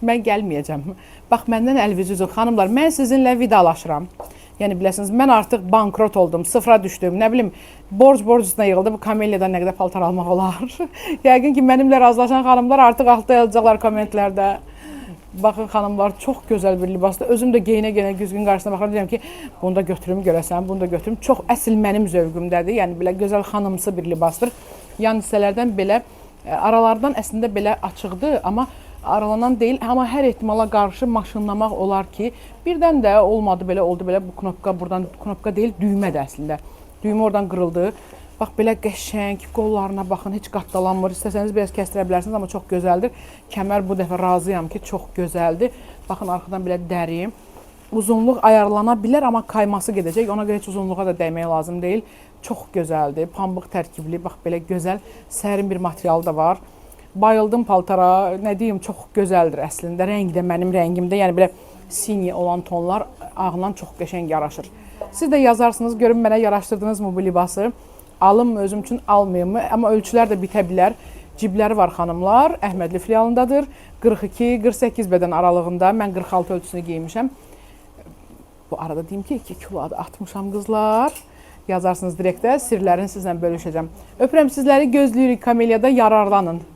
Mən gəlməyəcəm. Bax, məndən əlinizi üzün, xanımlar, mən sizinlə vidalaşıram. Yəni, biləsiniz, mən artıq bankrot oldum, sıfıra düşdüm, nə bilim, borc üstünə yığıldı, bu kameliyadan nə qədər paltar almaq olar. Yəqin ki, mənimlə razılaşan xanımlar artıq altda yazacaqlar kommentlərdə. Baxın, xanımlar, çox gözəl bir libasdır. Özüm də geyinə-geyinə güzgün qarşısına baxıram, deyirəm ki, bunu da götürüm, görəsən, bunu da götürüm. Çox əsl mənim zövqümdədir, yəni belə gözəl xanımsı bir libasdır. Yan hissələrdən belə, aralardan əslində belə açıqdır, amma aralanan deyil, amma hər ehtimala qarşı maşınlamaq olar ki, birdən də olmadı belə, oldu belə, bu knopka buradan, knopka deyil, düymədir əslində. Düymə oradan qırıldı. Bax, belə qəşəng, qollarına baxın, heç qatdalanmır. İstəsəniz biraz kəstirə bilərsiniz, amma çox gözəldir. Kəmər bu dəfə razıyam ki, çox gözəldir. Baxın, arxadan belə dəri. Uzunluq ayarlana bilər, amma kayması gedəcək. Ona görə heç uzunluğa da dəymək lazım deyil. Çox gözəldir, pambıq tərkibli, bax, belə gözəl, sərin bir materialı da var. Bayıldım paltara, nə deyim, çox gözəldir əslində. Rəng də mənim rəngimdə, yəni belə sinye olan tonlar ağla çox qəşəng yaraşır. Siz də yazarsınız, görün mənə yaraşdırdınızmı bu libası? Alınmı, özüm üçün almayım mı? Amma ölçülər də bitə bilər. Cibləri var xanımlar, Əhmədli filialındadır. 42-48 bədən aralığında, mən 46 ölçüsünü geymişəm. Bu arada deyim ki, 2 kilo adı atmışam qızlar. Yazarsınız direktə, sirlərini sizlə bölüşəcəm. Öpürəm sizləri, gözləyirik, kamelyada yararlanın.